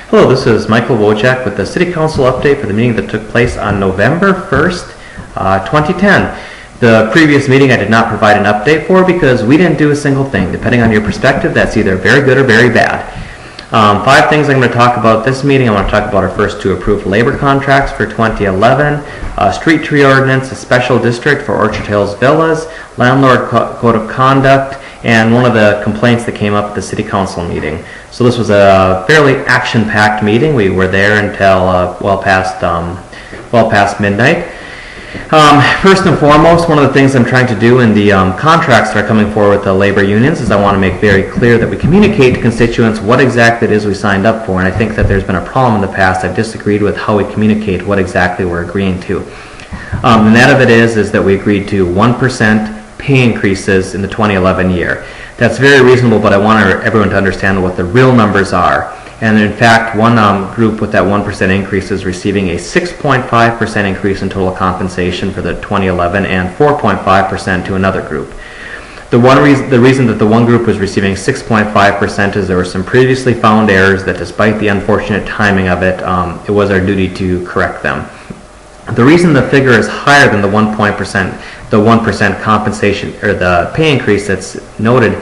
Hello, this is Michael Wojcik with the City Council update for the meeting that took place on November 1st, 2010. The previous meeting I did not provide an update for because we didn't do a single thing. Depending on your perspective, that's either very good or very bad. 5 things I'm going to talk about this meeting. I want to talk about our first 2 approved labor contracts for 2011, street tree ordinance, a special district for Orchard Hills Villas, landlord code of conduct, and one of the complaints that came up at the City Council meeting. So this was a fairly action-packed meeting. We were there until well past midnight. First and foremost, one of the things I'm trying to do in the contracts that are coming forward with the labor unions is I want to make very clear that we communicate to constituents what exactly it is we signed up for, and I think that there's been a problem in the past. I've disagreed with how we communicate what exactly we're agreeing to. The net of it is that we agreed to 1% pay increases in the 2011 year. That's very reasonable, but I want everyone to understand what the real numbers are. And in fact, one group with that 1% increase is receiving a 6.5% increase in total compensation for the 2011 and 4.5% to another group. The reason that the one group was receiving 6.5% is there were some previously found errors that, despite the unfortunate timing of it, it was our duty to correct them. The reason the figure is higher than the 1% compensation or the pay increase that's noted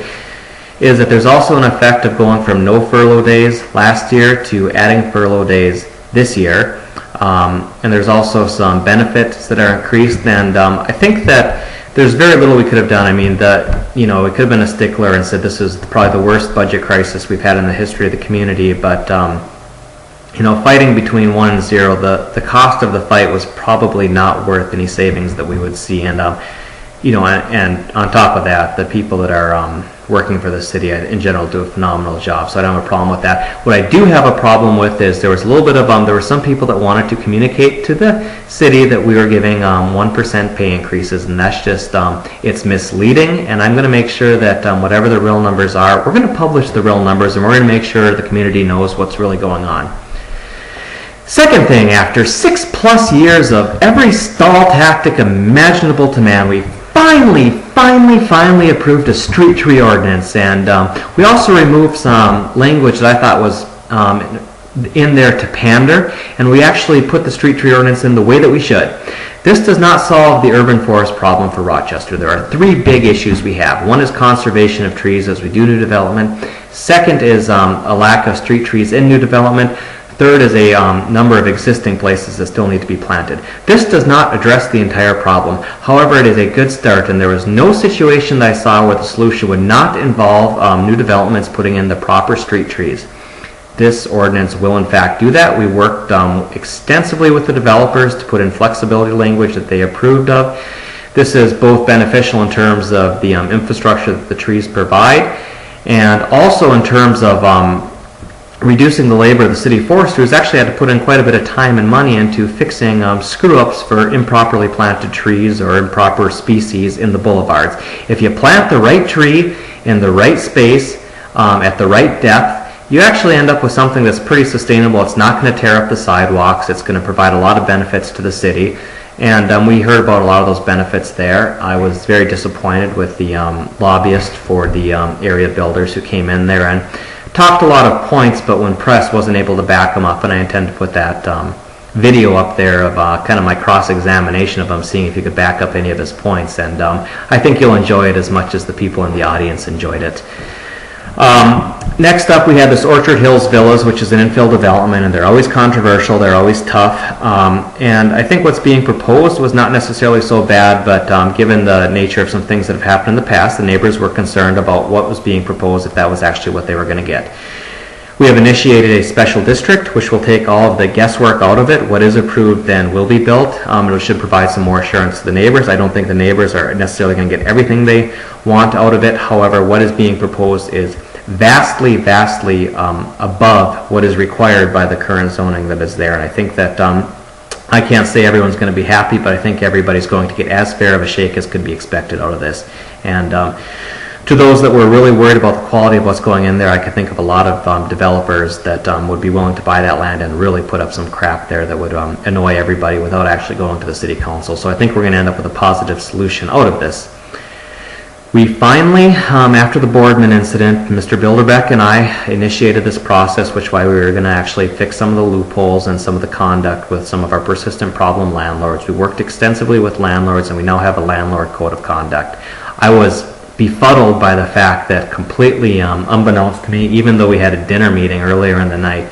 is that there's also an effect of going from no furlough days last year to adding furlough days this year. And there's also some benefits that are increased, and I think that there's very little we could have done. I mean, we could have been a stickler and said this is probably the worst budget crisis we've had in the history of the community, but fighting between 1 and 0, the cost of the fight was probably not worth any savings that we would see, and and on top of that, the people that are working for the city in general do a phenomenal job, so I don't have a problem with that. What I do have a problem with is there was a little bit of there were some people that wanted to communicate to the city that we were giving 1% pay increases, and that's just it's misleading, and I'm going to make sure that whatever the real numbers are, we're going to publish the real numbers, and we're going to make sure the community knows what's really going on. Second thing, after 6+ years of every stall tactic imaginable to man, we finally approved a street tree ordinance, and we also removed some language that I thought was in there to pander, and we actually put the street tree ordinance in the way that we should. This does not solve the urban forest problem for Rochester. There are 3 big issues we have. One is conservation of trees as we do new development. Second is a lack of street trees in new development. Third is a number of existing places that still need to be planted. This does not address the entire problem. However, it is a good start, and there was no situation that I saw where the solution would not involve new developments putting in the proper street trees. This ordinance will in fact do that. We worked extensively with the developers to put in flexibility language that they approved of. This is both beneficial in terms of the infrastructure that the trees provide, and also in terms of reducing the labor of the city forester, who's actually had to put in quite a bit of time and money into fixing screw-ups for improperly planted trees or improper species in the boulevards. If you plant the right tree in the right space at the right depth, you actually end up with something that's pretty sustainable. It's not going to tear up the sidewalks. It's going to provide a lot of benefits to the city. And we heard about a lot of those benefits there. I was very disappointed with the lobbyist for the area builders who came in there and talked a lot of points, but when pressed wasn't able to back them up, and I intend to put that video up there of kind of my cross-examination of him, seeing if he could back up any of his points, and I think you'll enjoy it as much as the people in the audience enjoyed it. Next up, we had this Orchard Hills Villas, which is an infill development, and they're always controversial, they're always tough, and I think what's being proposed was not necessarily so bad, but given the nature of some things that have happened in the past, the neighbors were concerned about what was being proposed, if that was actually what they were going to get. We have initiated a special district, which will take all of the guesswork out of it. What is approved then will be built. It should provide some more assurance to the neighbors. I don't think the neighbors are necessarily going to get everything they want out of it. However, what is being proposed is vastly above what is required by the current zoning that is there. And I think that I can't say everyone's going to be happy, but I think everybody's going to get as fair of a shake as could be expected out of this. And to those that were really worried about the quality of what's going in there, I could think of a lot of developers that would be willing to buy that land and really put up some crap there that would annoy everybody without actually going to the city council. So I think we're going to end up with a positive solution out of this. We finally, after the Boardman incident, Mr. Bilderbeck and I initiated this process, which why we were going to actually fix some of the loopholes and some of the conduct with some of our persistent problem landlords. We worked extensively with landlords, and we now have a landlord code of conduct. I was befuddled by the fact that completely unbeknownst to me, even though we had a dinner meeting earlier in the night,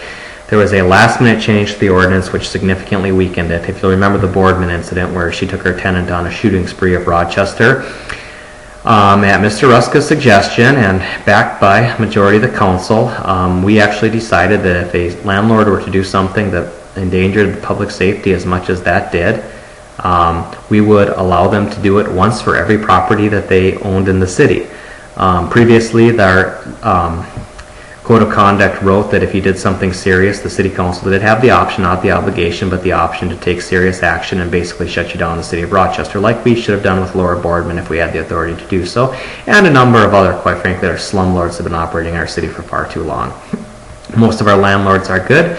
there was a last-minute change to the ordinance which significantly weakened it. If you'll remember the Boardman incident where she took her tenant on a shooting spree of Rochester, at Mr. Ruska's suggestion and backed by a majority of the council, we actually decided that if a landlord were to do something that endangered the public safety as much as that did, we would allow them to do it once for every property that they owned in the city. Previously, our Code of Conduct wrote that if you did something serious, the City Council did have the option, not the obligation, but the option to take serious action and basically shut you down in the City of Rochester, like we should have done with Laura Boardman if we had the authority to do so, and a number of other, quite frankly, our slumlords have been operating in our city for far too long. Most of our landlords are good.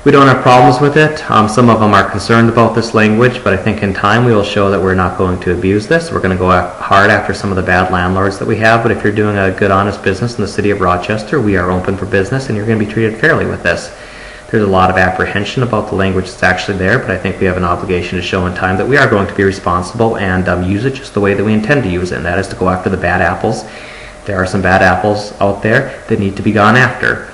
We don't have problems with it. Some of them are concerned about this language, but I think in time we will show that we're not going to abuse this. We're going to go hard after some of the bad landlords that we have, but if you're doing a good, honest business in the city of Rochester, we are open for business and you're going to be treated fairly with this. There's a lot of apprehension about the language that's actually there, but I think we have an obligation to show in time that we are going to be responsible and use it just the way that we intend to use it, and that is to go after the bad apples. There are some bad apples out there that need to be gone after.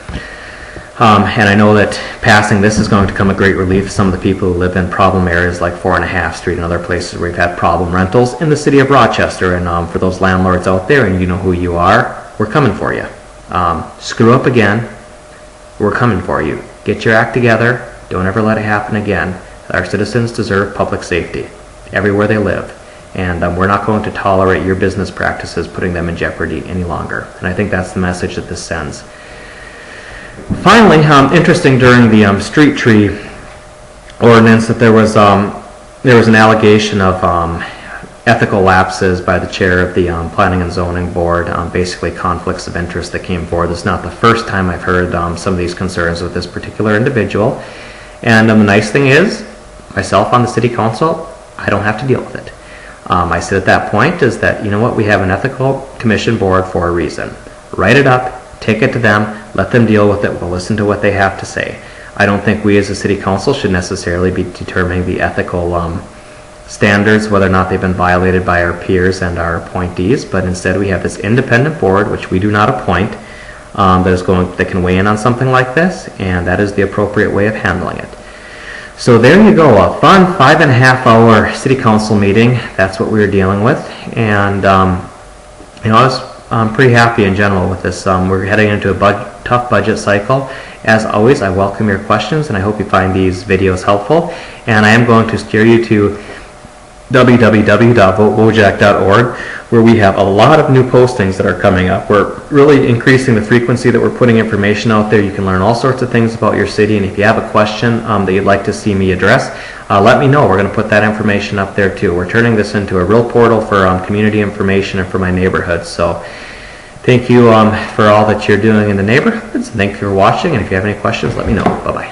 And I know that passing this is going to come a great relief to some of the people who live in problem areas like 4.5 Street and other places where we've had problem rentals in the city of Rochester. And for those landlords out there, and you know who you are, we're coming for you. Screw up again, we're coming for you. Get your act together. Don't ever let it happen again. Our citizens deserve public safety everywhere they live. And we're not going to tolerate your business practices putting them in jeopardy any longer. And I think that's the message that this sends. Finally, interesting during the street tree ordinance that there was an allegation of ethical lapses by the chair of the Planning and Zoning Board, basically conflicts of interest that came forward. This is not the first time I've heard some of these concerns with this particular individual. And the nice thing is, myself on the City Council, I don't have to deal with it. I said at that point is that, you know what, we have an ethical commission board for a reason. Write it up. Take it to them, let them deal with it, we'll listen to what they have to say. I don't think we as a city council should necessarily be determining the ethical standards, whether or not they've been violated by our peers and our appointees, but instead we have this independent board, which we do not appoint, that can weigh in on something like this, and that is the appropriate way of handling it. So there you go, a fun 5.5-hour city council meeting. That's what we were dealing with, and I'm pretty happy in general with this. We're heading into a tough budget cycle. As always, I welcome your questions, and I hope you find these videos helpful. And I am going to steer you to www.votewojak.org, where we have a lot of new postings that are coming up. We're really increasing the frequency that we're putting information out there. You can learn all sorts of things about your city, and if you have a question that you'd like to see me address, let me know. We're going to put that information up there too. We're turning this into a real portal for community information and for my neighborhood. So thank you for all that you're doing in the neighborhoods. Thank you for watching, and if you have any questions, let me know. Bye-bye.